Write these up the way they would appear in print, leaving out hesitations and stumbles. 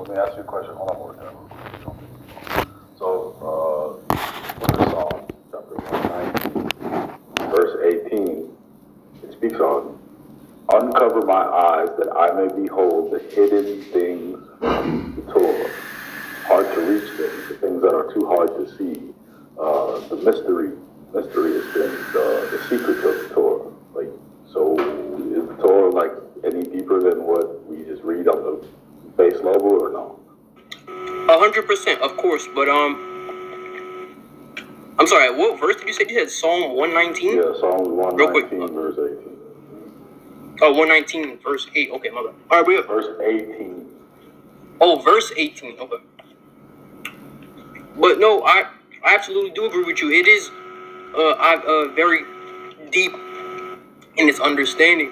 let me ask you a question. Hold on, more time. So, in the Psalm, chapter 119, verse 18, it speaks on, uncover my eyes that I may behold the hidden things of the Torah. Hard to reach things, the things that are too hard to see. The mysterious things, the secrets of the Torah. Like, so is the Torah like any deeper than what we just read on the base level, or no? 100%, of course, but I'm sorry, what verse did you say? You said Psalm 119? Yeah, Psalm 119, verse 18. Oh, 119, verse 8. Okay, my bad. All right, we have verse 18. Oh, verse 18. Okay. But no, I absolutely do agree with you. It is very deep in its understanding.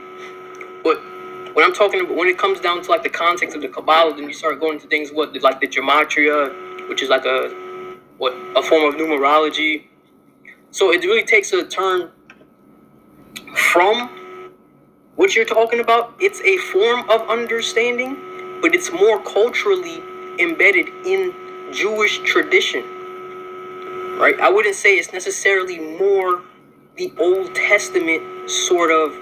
But when I'm talking about, when it comes down to like the context of the Kabbalah, then you start going to things like the gematria, which is like a form of numerology. So it really takes a turn from what you're talking about. It's a form of understanding, but it's more culturally embedded in Jewish tradition, right? I wouldn't say it's necessarily more the Old Testament sort of.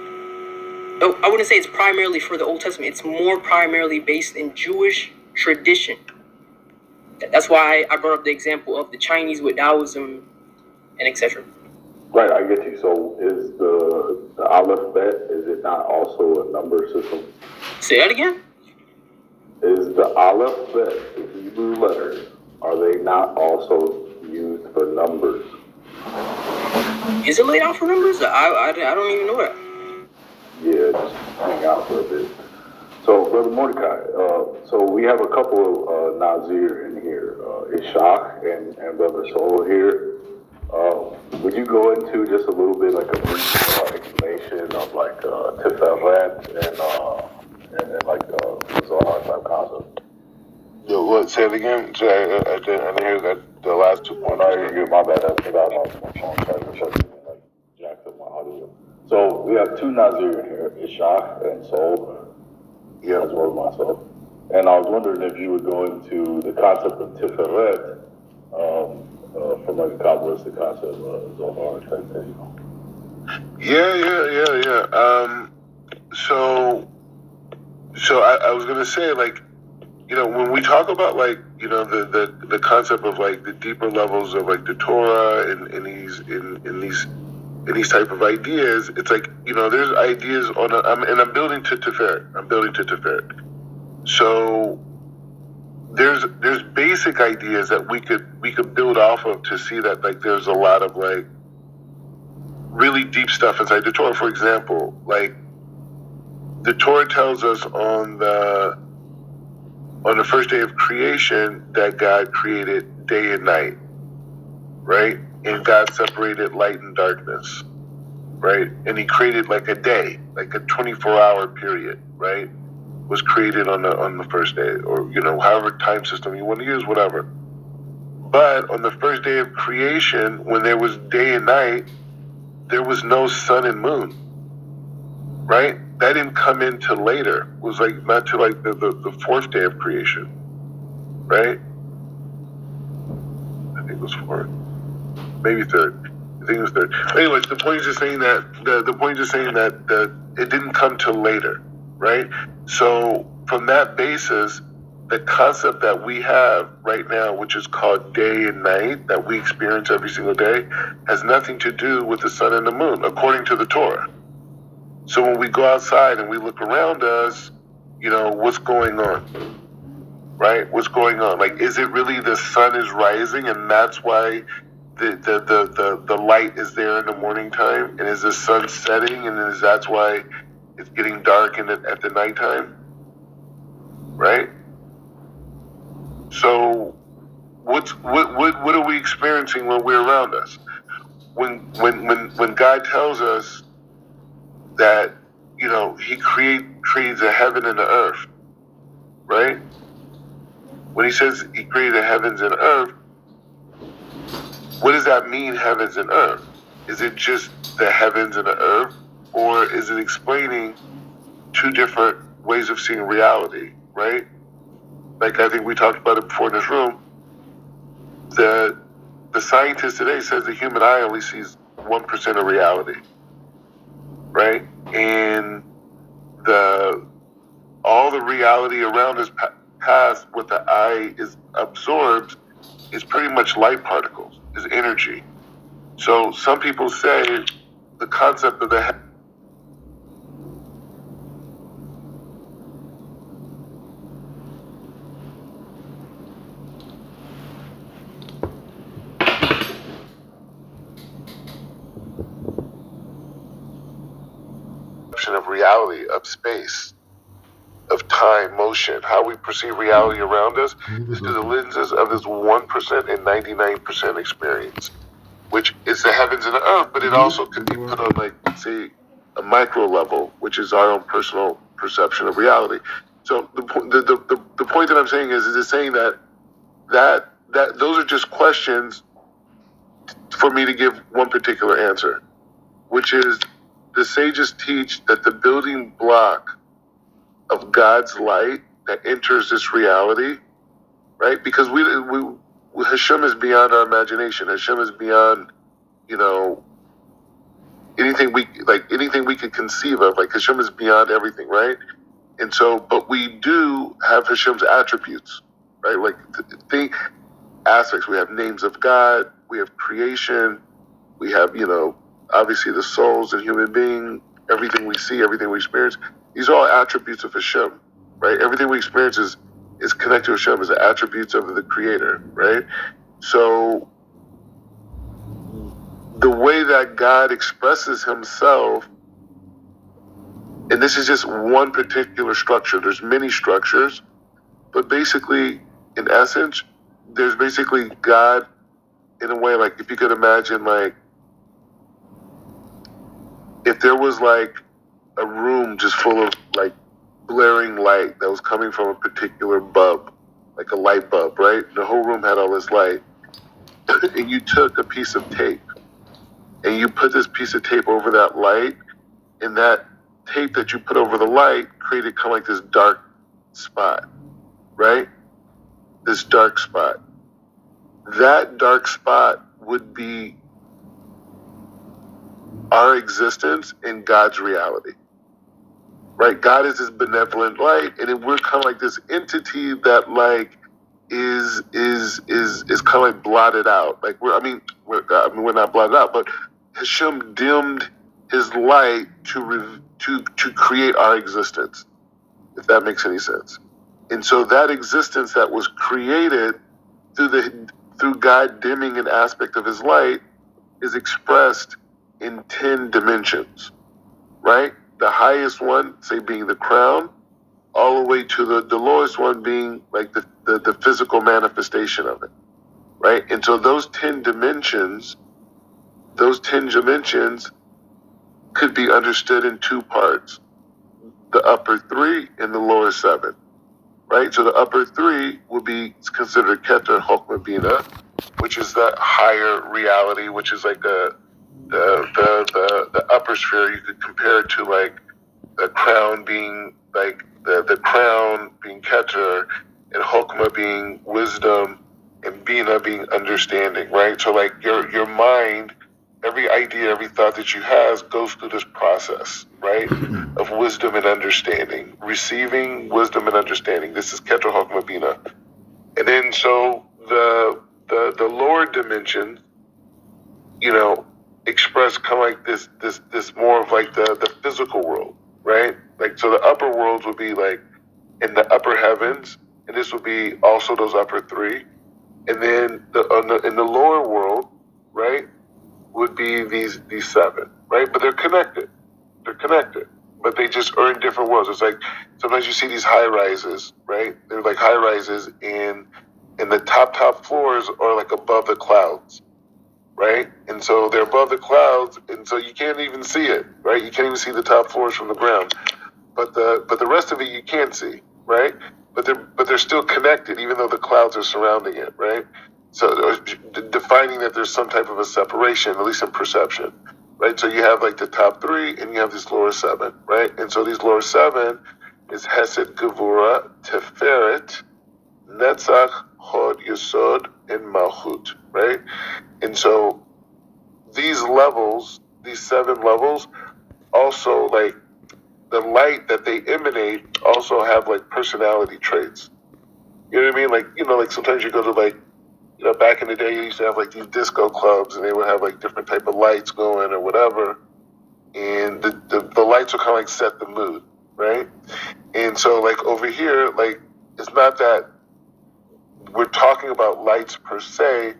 I wouldn't say it's primarily for the Old Testament. It's more primarily based in Jewish tradition. That's why I brought up the example of the Chinese with Taoism and etc. Right, I get you. So is the Aleph Bet, is it not also a number system? Say that again? Is the Aleph Bet, the Hebrew letters, are they not also used for numbers? Is it laid out for numbers? I don't even know that. Yeah, just hang out for a bit. So, Brother Mordecai, so we have a couple of Nazir in here, Ishak and Brother Soul here. Would you go into just a little bit, like a brief explanation of like Tiferet and like the Zohar type concept? Yo, what? Say it again. I didn't hear that. The last 2 points. I didn't hear my bad. I forgot my phone. Sorry, like jacked up my audio. So we have two Nazir in here, Ishak and Soul, as well as myself. And I was wondering if you would go into the concept of Tiferet from like a kabbalistic concept, Zohar type thing. Yeah. So I was gonna say, like, you know, when we talk about like, you know, the concept of like the deeper levels of like the Torah and these type of ideas, it's like, you know, there's ideas on I'm building to Tiferet. So there's basic ideas that we could build off of to see that like there's a lot of like really deep stuff inside the Torah. For example, like the Torah tells us on the first day of creation that God created day and night, right? And God separated light and darkness, right? And he created like a day, like a 24-hour period, right? Was created on the first day, or, you know, however time system you want to use, whatever. But on the first day of creation, when there was day and night, there was no sun and moon, right? That didn't come in till later. It was like not till like the fourth day of creation, right? I think it was fourth, maybe third. I think it was third. Anyways, the point is just saying that it didn't come till later, right? So from that basis, the concept that we have right now, which is called day and night, that we experience every single day, has nothing to do with the sun and the moon, according to the Torah. So when we go outside and we look around us, you know, what's going on, right? What's going on? Like, is it really the sun is rising and that's why the light is there in the morning time? And is the sun setting and that's why it's getting dark at the nighttime, right? So what are we experiencing when we're around us? When God tells us that, you know, he creates a heaven and an earth, right? When he says he created the heavens and earth, what does that mean, heavens and earth? Is it just the heavens and the earth, or is it explaining two different ways of seeing reality, right? like I think we talked about it before in this room, the scientist today says the human eye only sees 1% of reality, right? And all the reality around us past what the eye is absorbs is pretty much light particles, is energy. So some people say the concept of the of reality, of space, of time, motion, how we perceive reality around us is through the lenses of this 1% and 99% experience, which is the heavens and the earth, but it also could be put on, like, say, a micro level, which is our own personal perception of reality. So the point that I'm saying is it's saying that those are just questions for me to give one particular answer, which is the sages teach that the building block of God's light that enters this reality, right? Because we Hashem is beyond our imagination. Hashem is beyond, anything we could conceive of. Like Hashem is beyond everything, right? And so, but we do have Hashem's attributes, right? Like the aspects. We have names of God. We have creation. We have, obviously the souls and human being. Everything we see, everything we experience. These are all attributes of Hashem, right? Everything we experience is connected to Hashem as attributes of the Creator, right? So the way that God expresses Himself, and this is just one particular structure. There's many structures, but basically, in essence, there's basically God in a way, like if you could imagine, like if there was like a room just full of like blaring light that was coming from a particular bulb, like a light bulb, right? The whole room had all this light. And you took a piece of tape and you put this piece of tape over that light, and that tape that you put over the light created kind of like this dark spot, right? This dark spot. That dark spot would be our existence in God's reality. Right, God is this benevolent light, and we're kind of like this entity that like is kind of like blotted out. Like we're not blotted out, but Hashem dimmed His light to create our existence, if that makes any sense. And so that existence that was created through God dimming an aspect of His light is expressed in 10 dimensions, right? The highest one, say, being the crown, all the way to the lowest one being like the physical manifestation of it, right? And so those 10 dimensions could be understood in two parts: the upper 3 and the lower 7, right? So the upper 3 would be considered Keter Chokmah Bina, which is that higher reality, which is like the upper sphere. You could compare it to like the crown being like the crown being Keter, and Chokmah being wisdom, and Bina being understanding, right? So like your mind, every idea, every thought that you have goes through this process, right, of wisdom and understanding, receiving wisdom and understanding. This is Keter Chokmah Bina. And then so the lower dimensions, express kind of like this more of like the physical world, right? Like, so the upper worlds would be like in the upper heavens, and this would be also those upper 3. And then in the lower world, right, would be these 7, right? But they're connected, but they just are in different worlds. It's like sometimes you see these high rises, right? They're like high rises, and the top floors are like above the clouds, right? And so they're above the clouds, and so you can't even see it, right? You can't even see the top floors from the ground, but the rest of it you can see, right? But they're still connected, even though the clouds are surrounding it, right? So defining that there's some type of a separation, at least in perception, right? So you have like the top 3, and you have this lower 7, right? And so these lower 7 is Hesed, Gevurah, Tiferet, Netzach, Hod, Yesod, and Malchut, right? And so these levels, these 7 levels, also like the light that they emanate also have like personality traits. You know what I mean? Like, like sometimes you go to like, back in the day you used to have like these disco clubs and they would have like different type of lights going or whatever. And the lights will kind of like set the mood, right? And so like over here, like it's not that we're talking about lights per se,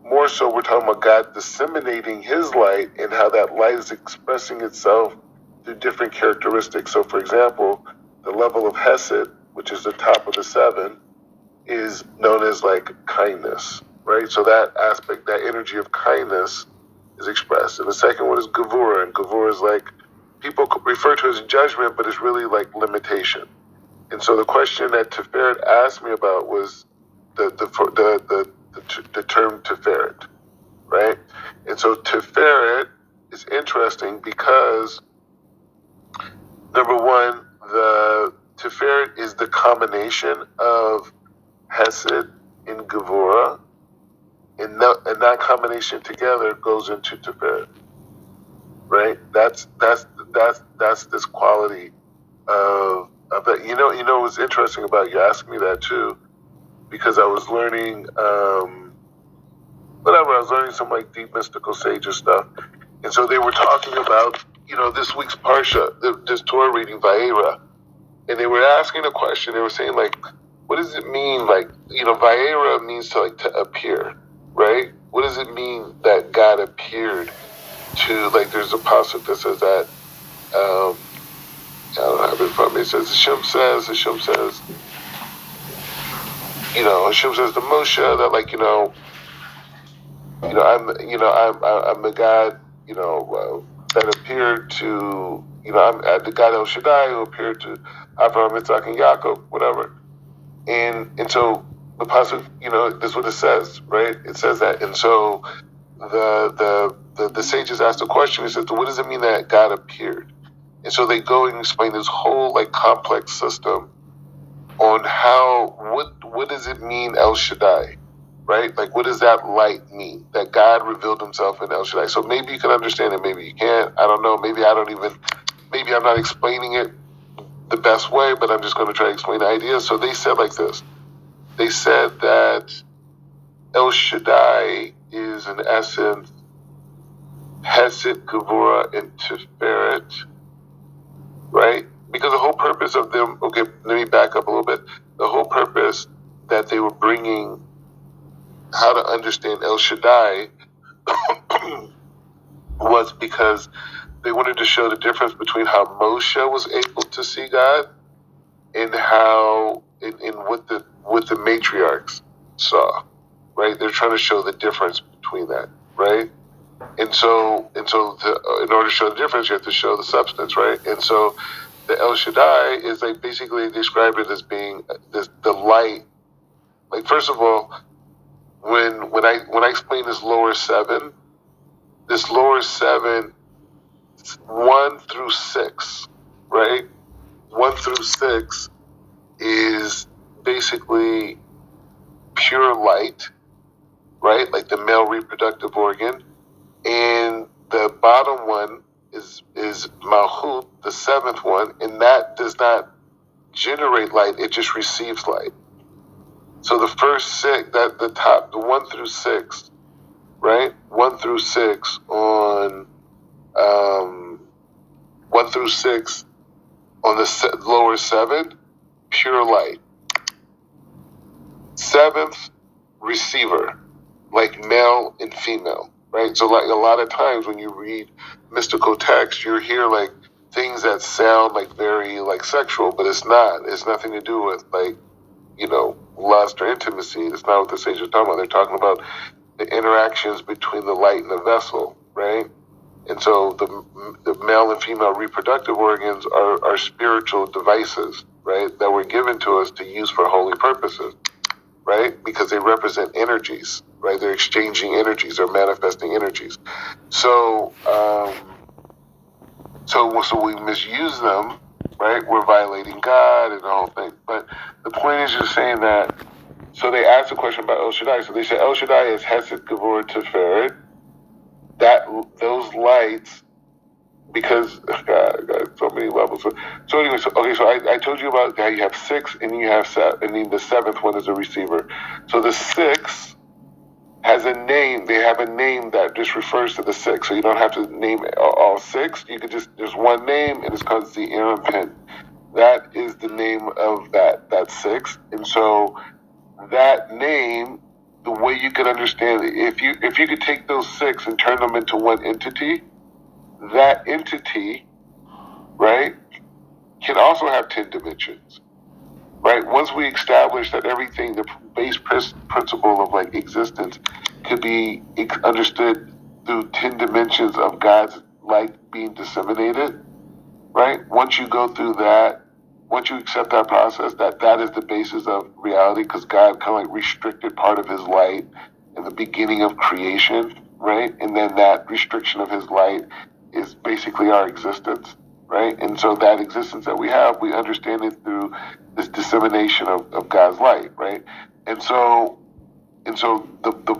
more so we're talking about God disseminating his light and how that light is expressing itself through different characteristics. So for example, the level of Hesed, which is the top of the 7, is known as like kindness, right? So that aspect, that energy of kindness is expressed. And the second one is Gevurah, and Gevurah is like, people refer to as judgment, but it's really like limitation. And so the question that Tiferet asked me about was the term Tiferet, right? And so Tiferet is interesting because, number one, the Tiferet is the combination of Hesed and Gevurah, and that combination together goes into Tiferet, right? That's this quality of that. You know what's interesting about you asking me that too, because I was learning I was learning some like deep mystical sages stuff, and so they were talking about this week's parsha, this Torah reading Vayera, and they were asking a question. They were saying like, what does it mean? Like Vayera means to like to appear, right? What does it mean that God appeared to, like, there's a pasuk that says that, I don't have it in front of me. It says, Hashem says, Hashem says to Moshe that like, I'm the God, that appeared to, I'm the God El Shaddai who appeared to Abraham, Yitzhak, and Yaakov, whatever. And so the pasuk, this is what it says, right? It says that, and so the sages asked the question. He says, what does it mean that God appeared? And so they go and explain this whole like complex system on what does it mean El Shaddai, right? Like, what does that light mean? That God revealed himself in El Shaddai. So maybe you can understand it, maybe you can't. I don't know. Maybe I'm not explaining it the best way, but I'm just going to try to explain the idea. So they said like this. They said that El Shaddai is in essence Hesed, Gevurah, and Tiferet, right? Because the whole purpose of them, okay, let me back up a little bit. The whole purpose that they were bringing how to understand El Shaddai was because they wanted to show the difference between how Moshe was able to see God and how in what the matriarchs saw, right? They're trying to show the difference between that, right? And so in order to show the difference, you have to show the substance, right? And so the El Shaddai is like basically described it as being the light. Like, first of all, when I explain this lower 7, 1 through 6, right? 1 through 6 is basically pure light, right? Like the male reproductive organ. And the bottom one is Malchut, the 7th one, and that does not generate light, it just receives light. So the first 6, the 1 through 6, right? 1 through 6 on 1 through 6 on the lower 7, pure light. 7th, receiver, like male and female, right? So like a lot of times when you read mystical text, you hear like things that sound like very like sexual, but it's not. It's nothing to do with like, lust or intimacy. It's not what the sages are talking about. They're talking about the interactions between the light and the vessel, right? And so the male and female reproductive organs are spiritual devices, right, that were given to us to use for holy purposes, right? Because they represent energies, right? They're exchanging energies, they're manifesting energies. So we misuse them, right? We're violating God and the whole thing. But the point is, you're saying that So they asked a question about El Shaddai. So they said El Shaddai is Hesed, Gevurah, Tiferet. Those lights, because God, so many levels. So anyway, so I told you about how you have 6 and you have 7, and then the 7th one is a receiver. So the 6 has a name. They have a name that just refers to the 6. So you don't have to name all 6. You could there's one name, and it's called the Aaron Pin. That is the name of that 6. And so that name, the way you could understand it, if you could take those 6 and turn them into one entity, that entity, right, can also have 10 dimensions, right? Once we establish that everything, the base principle of like existence, could be understood through 10 dimensions of God's light being disseminated, right? Once you go through that, once you accept that process, that is the basis of reality, because God kind of like restricted part of his light in the beginning of creation, right? And then that restriction of his light is basically our existence, right? And so that existence that we have, we understand it through this dissemination of God's light, right? And so the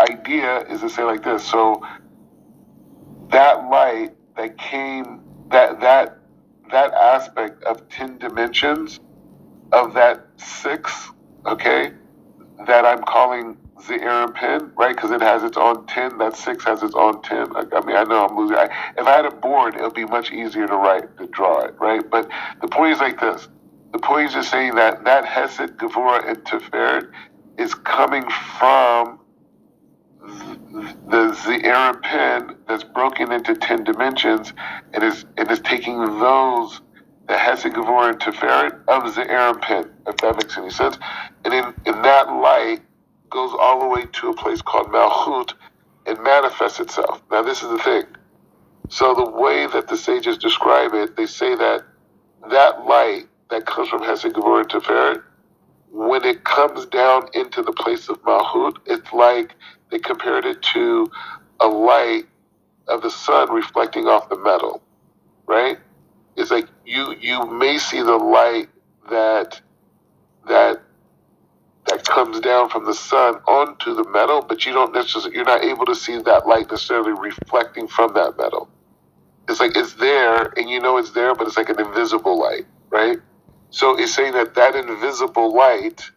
idea is to say like this. So that light that came, that aspect of 10 dimensions of that 6, okay, that I'm calling Ze'er Pin, right? Because it has its own 10. That 6 has its own 10. I mean, I know I'm losing. If I had a board, it would be much easier to draw it, right? But the point is like this. The point is just saying that Hesed, Gevurah, and Tiferet is coming from the Ze'er Pin that's broken into 10 dimensions, and is taking those, the Hesed, Gevurah, and Tiferet of Ze'er Pin, if that makes any sense. And in that light goes all the way to a place called Malchut and manifests itself. Now this is the thing. So the way that the sages describe it, they say that light that comes from Hesed, Gevurah, and Tiferet, when it comes down into the place of Malchut, it's like they compared it to a light of the sun reflecting off the metal, right? It's like you may see the light that comes down from the sun onto the metal, but you're not able to see that light necessarily reflecting from that metal. It's like it's there, and you know it's there, but it's like an invisible light, right? So it's saying that invisible light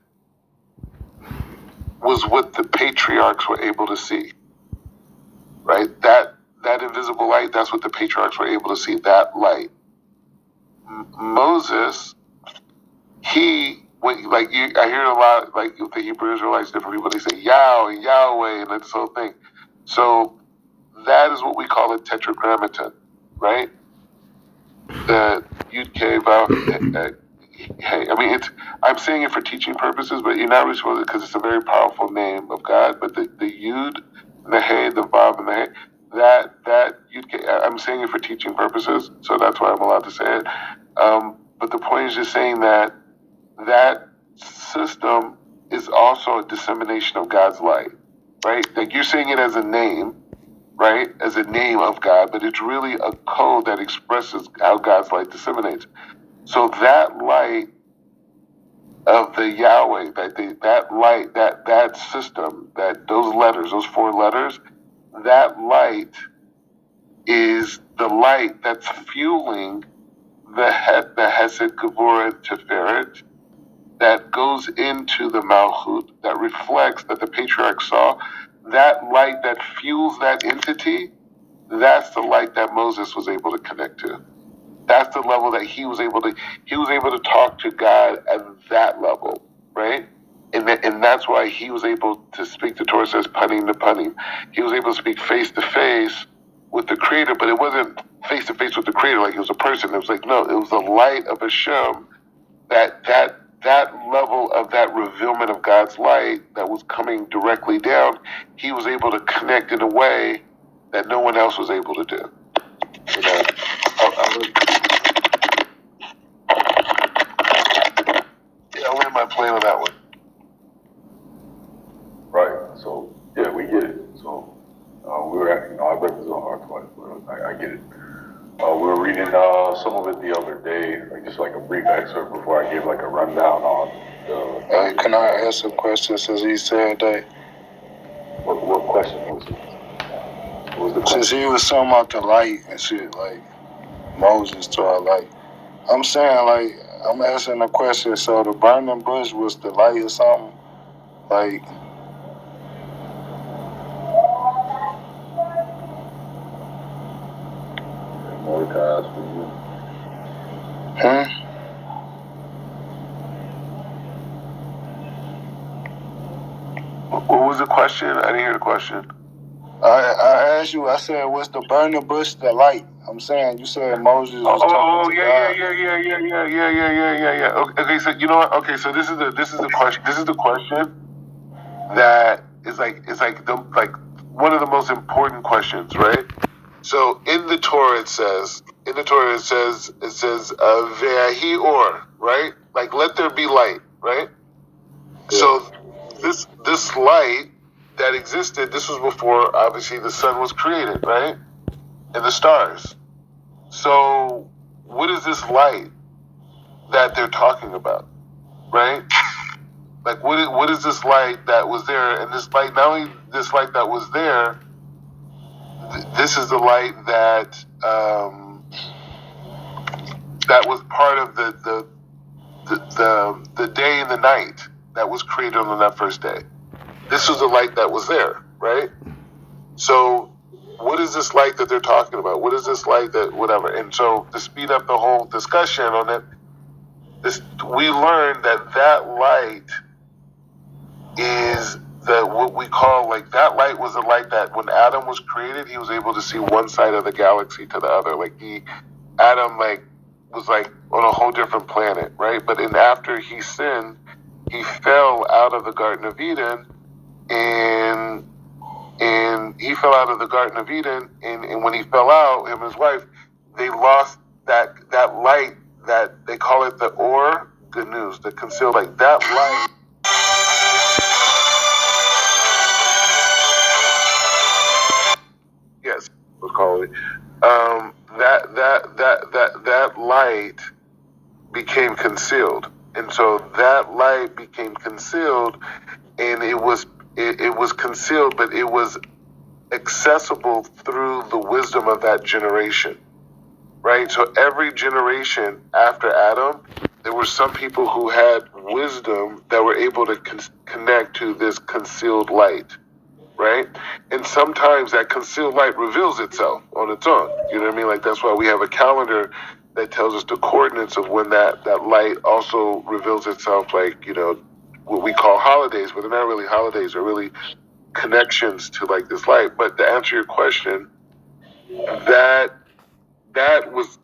was what the patriarchs were able to see, right? That invisible light, that's what the patriarchs were able to see, that light. Moses, I hear a lot, like with the Hebrew Israelites, different people, they say Yah and Yahweh and this whole thing. So that is what we call a Tetragrammatin, right? The Yud K Vav. Hey, I mean, I'm saying it for teaching purposes, but you're not really supposed to, because it's a very powerful name of God. But the Yud, the Hey, the Vav, and the Hey, that Yud K, I'm saying it for teaching purposes, so that's why I'm allowed to say it. But the point is just saying that system is also a dissemination of God's light, right? Like you're saying it as a name, right? As a name of God, but it's really a code that expresses how God's light disseminates. So that light of the Yahweh, that light, that system, those letters, those 4 letters, that light is the light that's fueling the Hesed, Gevurah, and Tiferet that goes into the Malchut, that reflects, that the patriarch saw. That light that fuels that entity, that's the light that Moses was able to connect to. That's the level that he was able to talk to God at that level, right? And that's why he was able to speak. The Torah says, punning to punning. He was able to speak face to face with the Creator, but it wasn't face to face with the Creator like it was a person. It was like, no, it was the light of Hashem, that level of that revealment of God's light that was coming directly down. He was able to connect in a way that no one else was able to do. You know, I'll land my plane on that one. Right. So yeah, we get it. So we were at, I read this on hard twice, but I get it. We were reading some of it the other day, just like a brief excerpt before I gave like a rundown on the Hey, can I ask a question since he said that? What question was it? What was the question? Since he was talking about the light and shit, like Moses to our light. I'm saying, like, I'm asking a question. So the burning bush was the light or something? Like, Mordecai's for you. What was the question? I didn't hear the question. I asked you, I said, was the burning bush the light? I'm saying, you said Moses was talking to God. Yeah. Okay, so you know what? Okay, so this is the question. This is the question that is like one of the most important questions, right? So in the Torah it says Ve'ahi or, right? Like let there be light, right? So this light that existed, this was before obviously the sun was created, right? And the stars. So what is this light that they're talking about, right? Like what is this light that was there? And this light, not only this light that was there, this is the light that that was part of the day and the night that was created on that first day. This was the light that was there, right? So what is this light that they're talking about? What is this light that whatever? And so to speed up the whole discussion on it, we learned that light is what we call, like, that light was the light that when Adam was created, he was able to see one side of the galaxy to the other. Like Adam was like on a whole different planet, right? But after he sinned, he fell out of the Garden of Eden, and he fell out of the Garden of Eden, and when he fell out, him and his wife, they lost that light that they call it the or, good news, the concealed light. That light. Yes, we'll call it. That light became concealed, and so that light became concealed, and it was concealed, but it was accessible through the wisdom of that generation, right? So every generation after Adam, there were some people who had wisdom that were able to connect to this concealed light, right? And sometimes that concealed light reveals itself on its own. You know what I mean? Like, that's why we have a calendar that tells us the coordinates of when that light also reveals itself, like, you know, what we call holidays, but they're not really holidays, they're really connections to, like, this light. But to answer your question, that was